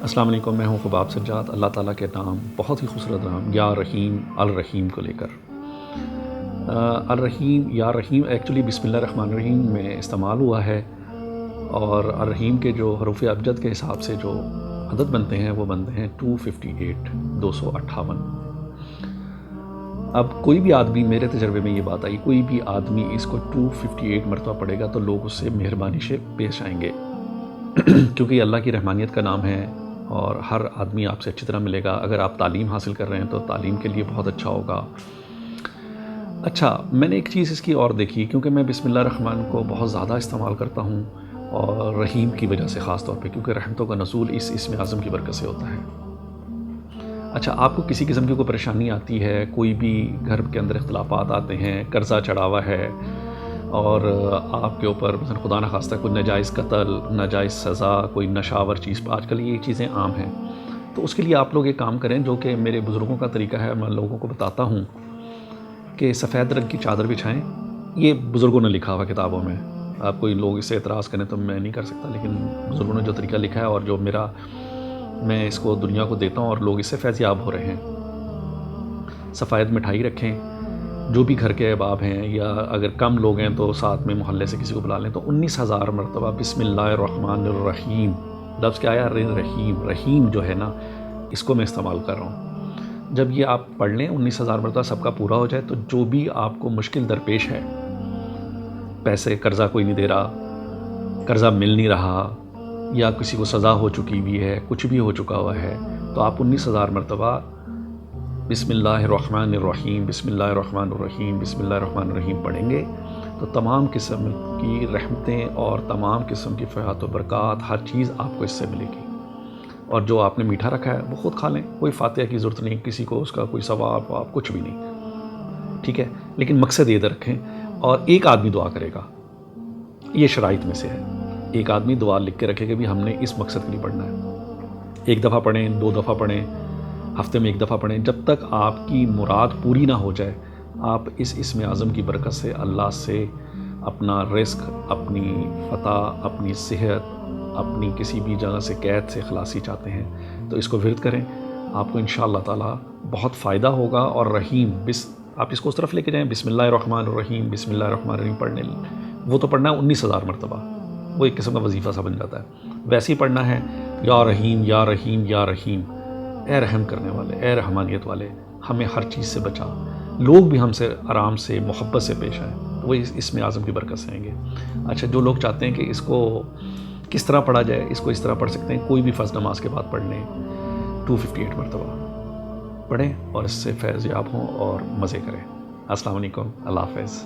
السلام علیکم، میں ہوں خباب سجاد۔ اللہ تعالیٰ کے نام بہت ہی خوبصورت نام یا رحیم الرحیم کو لے کر الرحیم یا رحیم ایکچولی بسم اللہ الرحمن الرحیم میں استعمال ہوا ہے، اور الرحیم کے جو حروف ابجد کے حساب سے جو عدد بنتے ہیں وہ بنتے ہیں 258 258۔ اب کوئی بھی آدمی، میرے تجربے میں یہ بات آئی، کوئی بھی آدمی اس کو 258 مرتبہ پڑھے گا تو لوگ اس سے مہربانی سے پیش آئیں گے کیونکہ یہ اللہ کی رحمانیت کا نام ہے اور ہر آدمی آپ سے اچھی طرح ملے گا۔ اگر آپ تعلیم حاصل کر رہے ہیں تو تعلیم کے لیے بہت اچھا ہوگا۔ اچھا، میں نے ایک چیز اس کی اور دیکھی، کیونکہ میں بسم اللہ الرحمن کو بہت زیادہ استعمال کرتا ہوں، اور رحیم کی وجہ سے خاص طور پہ، کیونکہ رحمتوں کا نزول اس اسم اعظم کی برکت سے ہوتا ہے۔ اچھا، آپ کو کسی قسم کی کوئی پریشانی آتی ہے، کوئی بھی گھر کے اندر اختلافات آتے ہیں، قرضہ چڑھا ہوا ہے، اور آپ کے اوپر مثلا خدا نخواستہ کوئی ناجائز قتل، ناجائز سزا، کوئی نشاور چیز، آج کل یہ چیزیں عام ہیں، تو اس کے لیے آپ لوگ ایک کام کریں جو کہ میرے بزرگوں کا طریقہ ہے، میں لوگوں کو بتاتا ہوں کہ سفید رنگ کی چادر بچھائیں۔ یہ بزرگوں نے لکھا ہوا کتابوں میں، آپ کوئی لوگ اس سے اعتراض کریں تو میں نہیں کر سکتا، لیکن بزرگوں نے جو طریقہ لکھا ہے اور جو میں اس کو دنیا کو دیتا ہوں اور لوگ اس سے فیض یاب ہو رہے ہیں۔ سفید مٹھائی رکھیں، جو بھی گھر کے احباب ہیں، یا اگر کم لوگ ہیں تو ساتھ میں محلے سے کسی کو بلا لیں، تو 19,000 مرتبہ بسم اللہ الرحمن الرحیم، لفظ کیا آیا؟ رحیم۔ رحیم جو ہے نا، اس کو میں استعمال کر رہا ہوں۔ جب یہ آپ پڑھ لیں 19,000 مرتبہ، سب کا پورا ہو جائے، تو جو بھی آپ کو مشکل درپیش ہے، پیسے قرضہ کوئی نہیں دے رہا، قرضہ مل نہیں رہا، یا کسی کو سزا ہو چکی بھی ہے، کچھ بھی ہو چکا ہوا ہے، تو آپ 19,000 مرتبہ بسم اللہ الرحمن الرحیم، بسم اللہ الرحمن الرحیم، بسم اللہ الرحمن الرحیم پڑھیں گے تو تمام قسم کی رحمتیں اور تمام قسم کی فیض و برکات، ہر چیز آپ کو اس سے ملے گی۔ اور جو آپ نے میٹھا رکھا ہے وہ خود کھا لیں، کوئی فاتحہ کی ضرورت نہیں، کسی کو اس کا کوئی ثواب واب کچھ بھی نہیں، ٹھیک ہے؟ لیکن مقصد یہ رکھیں، اور ایک آدمی دعا کرے گا، یہ شرائط میں سے ہے، ایک آدمی دعا لکھ کے رکھے گا بھی ہم نے اس مقصد کے لیے پڑھنا ہے۔ ایک دفعہ پڑھیں، 2 دفعہ پڑھیں، ہفتے میں 1 دفعہ پڑھیں، جب تک آپ کی مراد پوری نہ ہو جائے، آپ اس اسم اعظم کی برکت سے اللہ سے اپنا رزق، اپنی فتح، اپنی صحت، اپنی کسی بھی جگہ سے قید سے خلاصی چاہتے ہیں تو اس کو ورد کریں، آپ کو انشاءاللہ تعالی بہت فائدہ ہوگا۔ اور رحیم، آپ اس کو اس طرف لے کے جائیں، بسم اللہ الرحمن الرحیم، بسم اللہ الرحمن الرحیم پڑھنے، وہ تو پڑھنا ہے 19,000 مرتبہ، وہ ایک قسم کا وظیفہ سا بن جاتا ہے۔ ویسے ہی پڑھنا ہے یا رحیم یا رحیم یا رحیم، اے رحم کرنے والے، اے رحمانیت والے، ہمیں ہر چیز سے بچا، لوگ بھی ہم سے آرام سے محبت سے پیش آئیں، تو وہ اس میں اعظم کی برکت سے آئیں گے۔ اچھا، جو لوگ چاہتے ہیں کہ اس کو کس طرح پڑھا جائے، اس کو اس طرح پڑھ سکتے ہیں، کوئی بھی فرض نماز کے بعد پڑھ لیں، 258 مرتبہ پڑھیں اور اس سے فیض یاب ہوں اور مزے کریں۔ السلام علیکم، اللہ حافظ۔